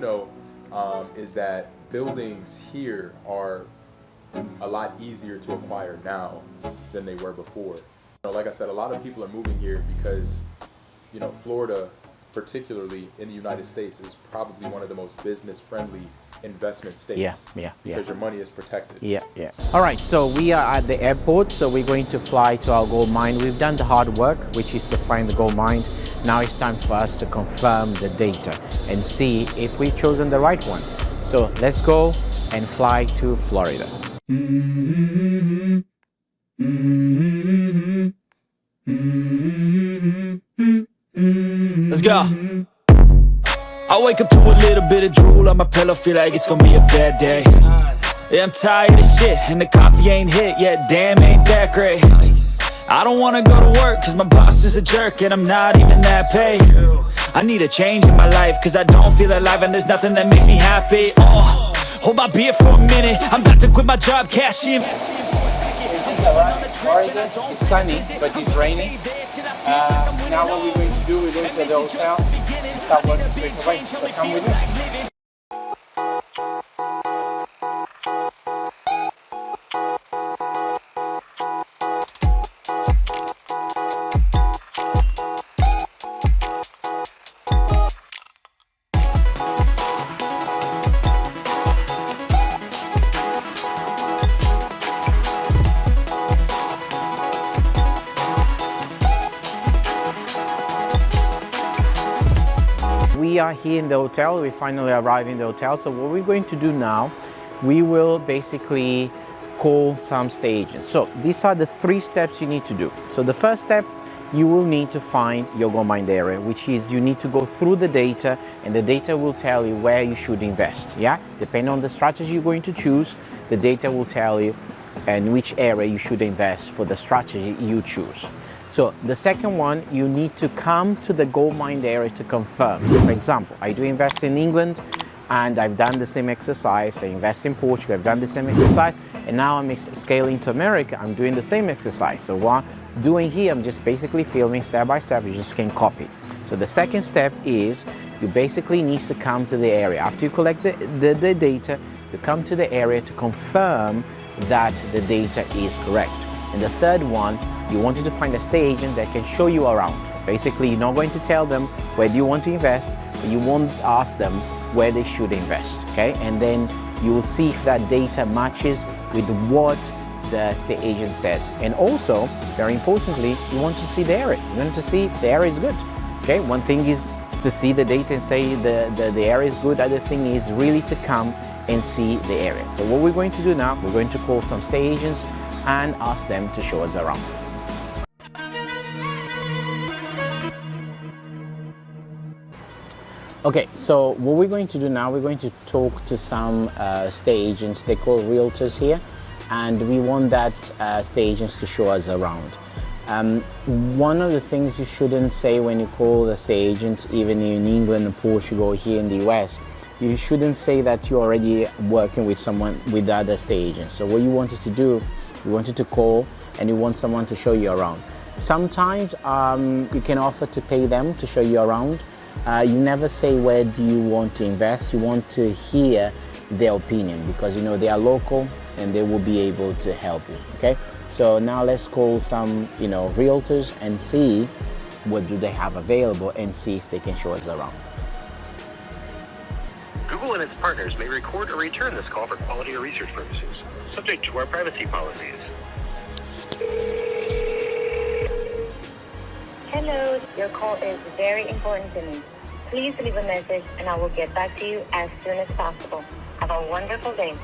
know is that buildings here are a lot easier to acquire now than they were before. Like I said, a lot of people are moving here because, Florida, particularly in the United States, is probably one of the most business-friendly investment states. Because your money is protected. All right, so we are at the airport, so we're going to fly to our gold mine. We've done the hard work, which is to find the gold mine. Now it's time for us to confirm the data and see if we've chosen the right one. So let's go and fly to Florida. Let's go. I wake up to a little bit of drool on my pillow, feel like it's gonna be a bad day. Yeah, I'm tired of shit, and the coffee ain't hit yet, damn, ain't that great. I don't wanna go to work, cause my boss is a jerk, and I'm not even that paid. I need a change in my life, cause I don't feel alive, and there's nothing that makes me happy. Oh, hold my beer for a minute, I'm about to quit my job, cash in. Florida. It's sunny, but it's raining. Now what we're going to do, we're going to the hotel and start working straight away. So come with me. We are here in the hotel. We finally arrived in the hotel. So what we're going to do now, we will basically call some state agents. So these are the 3 steps you need to do. So the first step, you will need to find your Goldmine area, which is you need to go through the data, and the data will tell you where you should invest. Depending on the strategy you're going to choose, the data will tell you in which area you should invest for the strategy you choose. So the second one, you need to come to the Goldmine area to confirm. So for example, I do invest in England and I've done the same exercise. I invest in Portugal, I've done the same exercise, and now I'm scaling to America, I'm doing the same exercise. So what I'm doing here, I'm just basically filming step by step, you just can copy. So the second step is you basically need to come to the area. After you collect the data, you come to the area to confirm that the data is correct. And the third one, you wanted to find a state agent that can show you around. Basically, you're not going to tell them where do you want to invest, but you won't ask them where they should invest, okay? And then you will see if that data matches with what the state agent says. And also, very importantly, you want to see the area. You want to see if the area is good, okay? One thing is to see the data and say the area is good. Other thing is really to come and see the area. So what we're going to do now, we're going to call some state agents and ask them to show us around. Okay, so what we're going to do now, we're going to talk to some state agents. They call realtors here, and we want that state agents to show us around. One of the things you shouldn't say when you call the state agent, even in England or Portugal or here in the US, you shouldn't say that you're already working with someone, with other state agents. So what you wanted to do, you wanted to call and you want someone to show you around. Sometimes you can offer to pay them to show you around. You never say where do you want to invest. You want to hear their opinion because you know they are local and they will be able to help you. Okay, so now let's call some realtors and see what do they have available and see if they can show us around. Google and its partners may record or return this call for quality or research purposes, subject to our privacy policies. Hello, your call is very important to me. Please leave a message and I will get back to you as soon as possible. Have a wonderful day.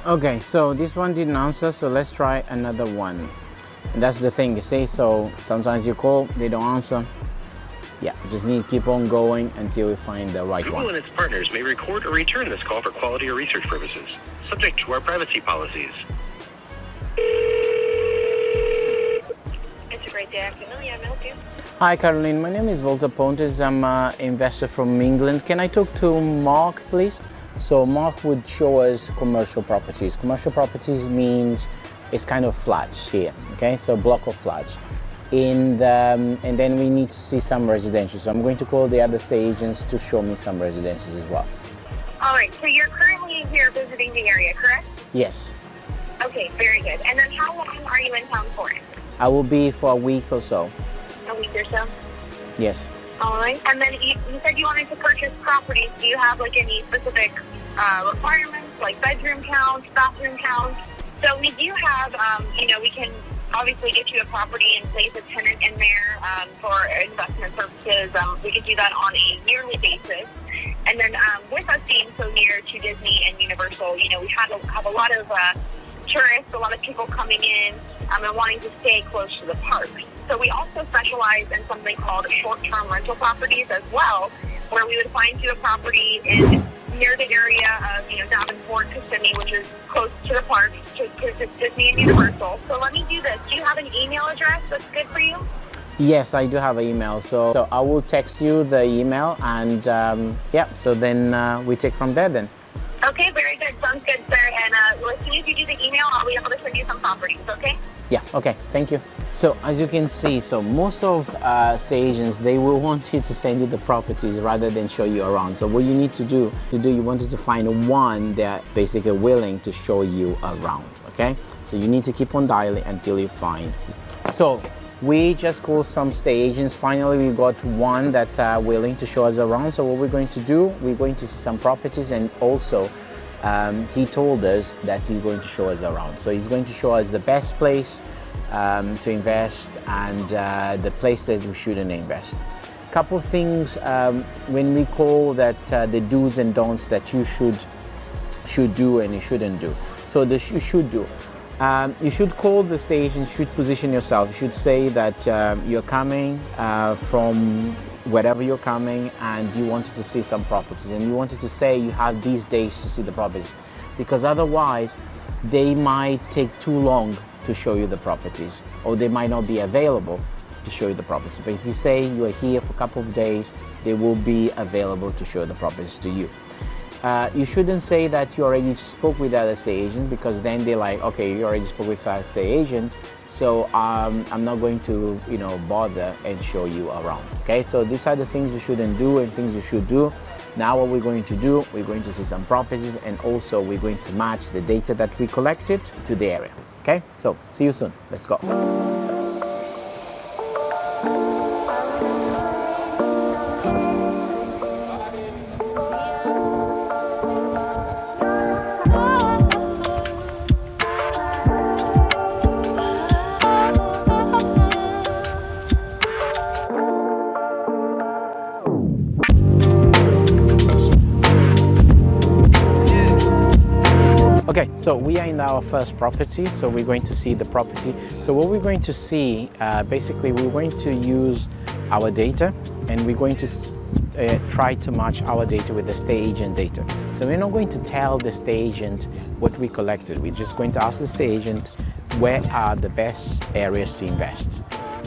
Okay, so this one didn't answer, so let's try another one. And that's the thing, you see, so sometimes you call, they don't answer. Yeah, you just need to keep on going until we find the right one. Google and its partners may record or return this call for quality or research purposes, subject to our privacy policies. It's a great day afternoon. Yeah, may I help you? Hi Caroline, my name is Valter Pontes. I'm an investor from England. Can I talk to Mark, please? So Mark would show us commercial properties. Commercial properties means it's kind of flats here, okay? So block of flats. and then we need to see some residential. So I'm going to call the other estate agents to show me some residentials as well. All right, so you're currently here visiting the area, correct? Yes, Okay, very good. And then how long are you in town for? I will be for a week or so. A week or so? Yes. All right. And then you said you wanted to purchase properties. Do you have like any specific requirements, like bedroom count, bathroom count? So we do have, we can obviously get you a property and place a tenant in there for investment purposes. We can do that on a yearly basis. And then with us being so near to Disney and Universal, we have a lot of tourists, a lot of people coming in and wanting to stay close to the park. So we also specialize in something called short-term rental properties as well, where we would find you a property near the area of, Davenport, Kissimmee, which is close to the park, to Disney and Universal. So let me do this. Do you have an email address that's good for you? Yes, I do have an email. So I will text you the email and so then we take from there then. Okay, very good. Sounds good, sir. And as soon as you do the email, I'll be able to send you some properties, okay? Yeah, okay, thank you. So as you can see, so most of estate agents, they will want you to send you the properties rather than show you around. So what you need to do, you wanted to find one that basically willing to show you around, okay? So you need to keep on dialing until you find. So we just called some estate agents. Finally, we got one that are willing to show us around. So what we're going to do, we're going to see some properties, and also he told us that he's going to show us around. So he's going to show us the best place to invest and the place that we shouldn't invest. Couple things when we call that the do's and don'ts that you should do and you shouldn't do. So you should do. You should call the stage and should position yourself. You should say that you're coming from wherever you're coming and you wanted to see some properties, and you wanted to say you have these days to see the properties, because otherwise they might take too long to show you the properties, or they might not be available to show you the properties. But if you say you are here for a couple of days, they will be available to show the properties to you. You shouldn't say that you already spoke with the other estate agent, because then they're like, okay, you already spoke with the estate agent, so I'm not going to bother and show you around. Okay, so these are the things you shouldn't do and things you should do. Now what we're going to do, we're going to see some properties, and also we're going to match the data that we collected to the area. Okay, so see you soon. Let's go. Okay, so we are in our first property, so we're going to see the property. So what we're going to see, basically we're going to use our data, and we're going to try to match our data with the estate agent data. So we're not going to tell the estate agent what we collected. We're just going to ask the estate agent where are the best areas to invest.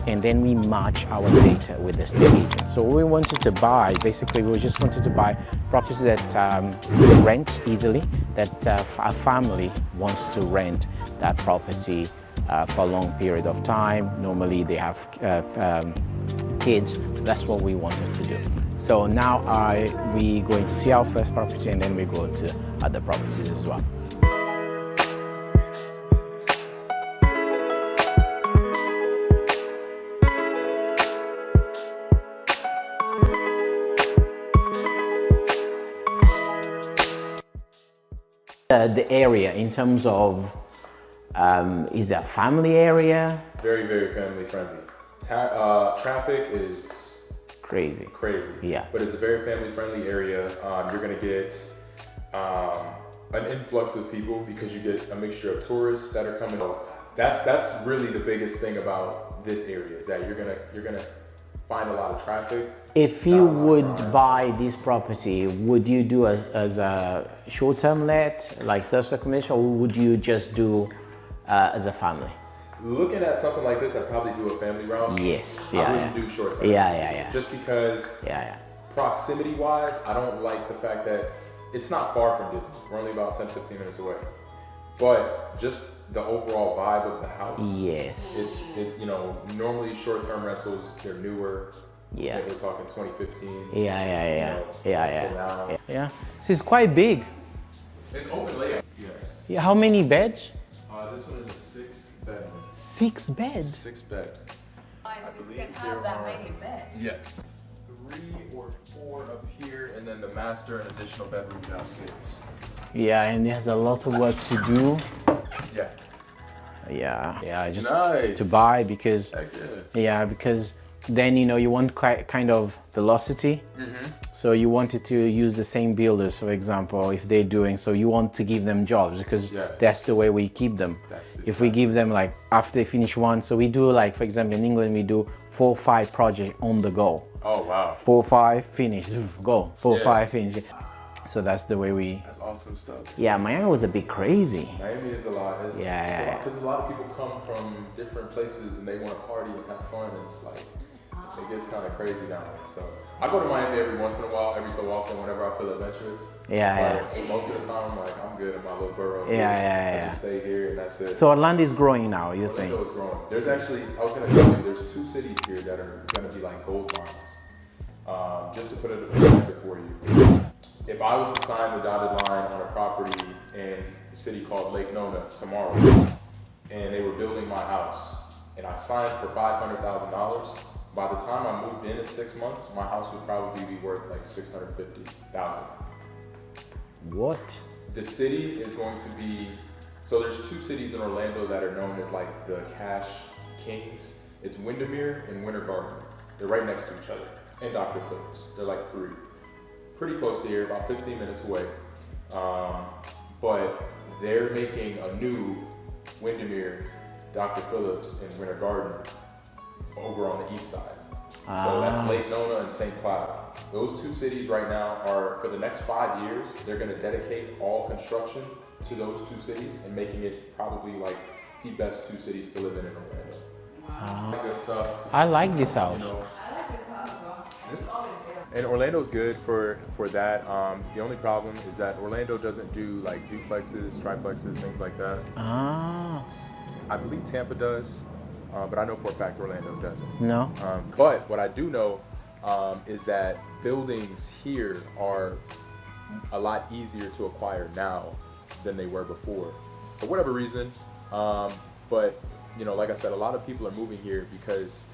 And then we match our data with the estate agent. So what we wanted to buy, basically we just wanted to buy properties that rent easily, that a family wants to rent that property for a long period of time. Normally they have kids. That's what we wanted to do. So now we're going to see our first property, and then we go to other properties as well. The area in terms of, is it a family area? Very, very family friendly. Traffic is Crazy. Yeah. But it's a very family friendly area. You're gonna get an influx of people because you get a mixture of tourists that are coming. That's really the biggest thing about this area, is that you're gonna find a lot of traffic. If you would buy this property, would you do as a short-term let, like self-accommodation, or would you just do as a family? Looking at something like this, I'd probably do a family round. Yes, I wouldn't do short-term. Yeah. Just because proximity-wise, I don't like the fact that it's not far from Disney. We're only about 10-15 minutes away. But just the overall vibe of the house. Yes. It's normally short-term rentals, they're newer. Yeah. We're talking 2015. Yeah. Till now. Yeah. So it's quite big. It's open layout. Yes. Yeah. How many beds? This one is a 6-bed. 6 beds. 6-bed. I believe can have that many beds. Yes. 3 or 4 up here, and then the master and additional bedroom downstairs. Yeah, and there's a lot of work to do. Yeah. Yeah. Just Nice. to buy because. Heck Yeah, because then you want kind of velocity. So you wanted to use the same builders, for example, if they're doing so, you want to give them jobs because Yes. that's the way we keep them. That's it. If we give them like after they finish one, so we do like, for example, in England we do 4 or 5 projects on the go. Oh wow. 4 or 5 finish, go. 4 or Yeah. 5 finish. So that's the way we. That's awesome stuff. Yeah, Miami was a bit crazy. Miami is a lot. Yeah. Because a lot of people come from different places and they want to party and have fun, and it's like it gets kind of crazy down there. So I go to Miami every once in a while, every so often, whenever I feel adventurous. But most of the time, I'm like, I'm good in my little borough. I just stay here and that's it. So Orlando is growing now, you're saying? Orlando is growing. There's actually, I was going to tell you, there's 2 cities here that are going to be like gold mines. Just to put it in perspective for you. If I was to sign the dotted line on a property in a city called Lake Nona tomorrow, and they were building my house, and I signed for $500,000, by the time I moved in 6 months, my house would probably be worth like $650,000. What? The city is going to be, so there's 2 cities in Orlando that are known as like the cash kings. It's Windermere and Winter Garden. They're right next to each other. And Dr. Phillips. They're like 3. Pretty close to here, about 15 minutes away. But they're making a new Windermere, Dr. Phillips, and Winter Garden over on the east side. So that's Lake Nona and St. Cloud. Those 2 cities right now are, for the next 5 years, they're going to dedicate all construction to those 2 cities and making it probably like the best 2 cities to live in Orlando. Good stuff. I like this house. And Orlando's good for that. The only problem is that Orlando doesn't do like duplexes, triplexes, things like that. I believe Tampa does, but I know for a fact Orlando doesn't. No. But what I do know is that buildings here are a lot easier to acquire now than they were before, for whatever reason. But like I said, a lot of people are moving here because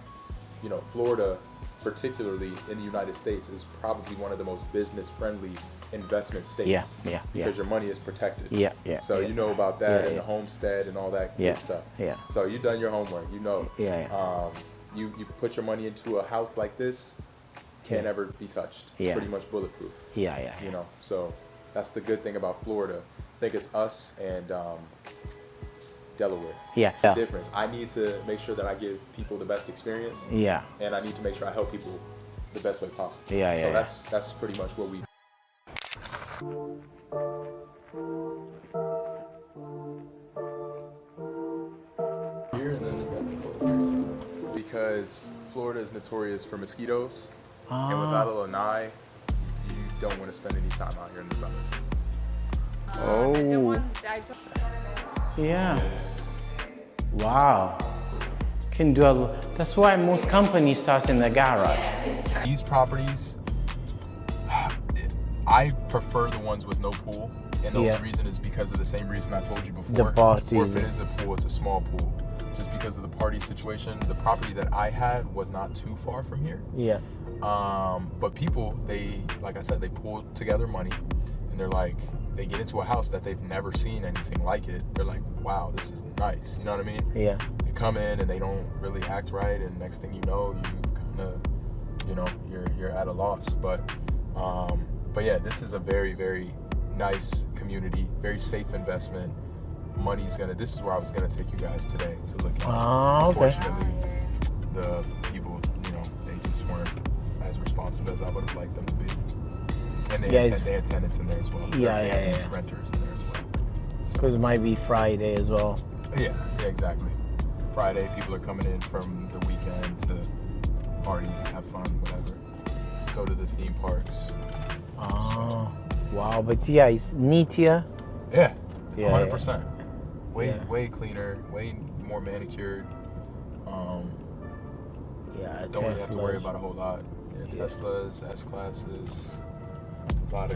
Florida, particularly in the United States, is probably one of the most business-friendly investment states. Because your money is protected. So you know about that and the homestead and all that good stuff. So you've done your homework. You put your money into a house like this, can't ever be touched. It's pretty much bulletproof. So that's the good thing about Florida. I think it's us and Delaware. The difference. I need to make sure that I give people the best experience. And I need to make sure I help people the best way possible. So that's pretty much what we. Here and then you got the cold. Because Florida is notorious for mosquitoes, and without a lanai, you don't want to spend any time out here in the summer. Wow. Can do a. That's why most companies start in the garage. These properties, I prefer the ones with no pool, and the only reason is because of the same reason I told you before. The parties. Or if it is a pool, it's a small pool. Just because of the party situation. The property that I had was not too far from here. But people, like I said, they pull together money, and they're like, they get into a house that they've never seen anything like it. They're like, wow, this is nice. You know what I mean? They come in and they don't really act right, and next thing you know, you kind of, you're at a loss. But yeah, this is a very, very nice community, very safe investment. This is where I was gonna take you guys today to look at. Unfortunately, the people, they just weren't as responsive as I would have liked them to be. And they had tenants in there as well. Renters in there as well. Because it might be Friday as well. Yeah, exactly. Friday, people are coming in from the weekend to party, have fun, whatever. Go to the theme parks. Wow, but it's neat here. 100%. way cleaner, way more manicured. Yeah, Don't really have to worry Teslas. about a whole lot. Yeah, Teslas, S-classes, a lot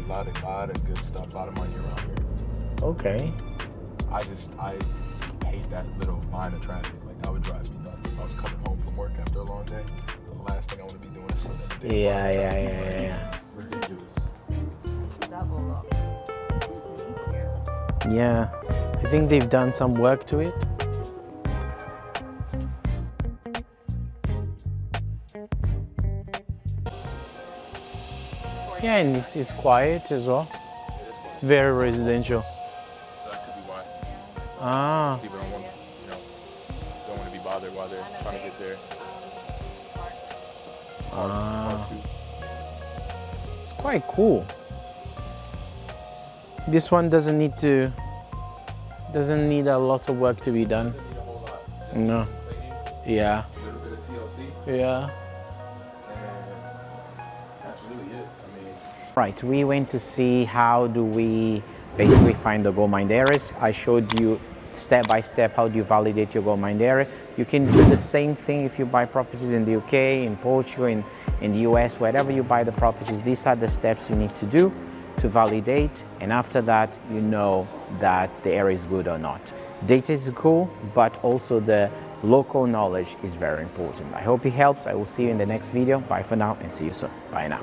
of good stuff, a lot of money around here. Okay. I hate that little line of traffic. Like, that would drive me nuts if I was coming home from work after a long day. The last thing I want to be doing is sitting in the damn Yeah. ridiculous. Double up. This is neat here. Yeah. I think they've done some work to it. Yeah, and it's quiet as well. It's very residential. So that could be why Ah, people don't want to be bothered while they're trying to get there. it's quite cool. This one doesn't need a lot of work to be done. Doesn't need a whole lot. Just No. some cleaning, Yeah. a little bit of TLC, Yeah. and that's really it. I mean, Right, we went to see how do we basically find the Goldmine areas. I showed you step by step how do you validate your Goldmine area. You can do the same thing if you buy properties in the UK, in Portugal, in the US, wherever you buy the properties. These are the steps you need to do to validate, and after that you know that the area is good or not. Data is cool, but also the local knowledge is very important. I hope it helps. I will see you in the next video. Bye for now and see you soon. Bye now.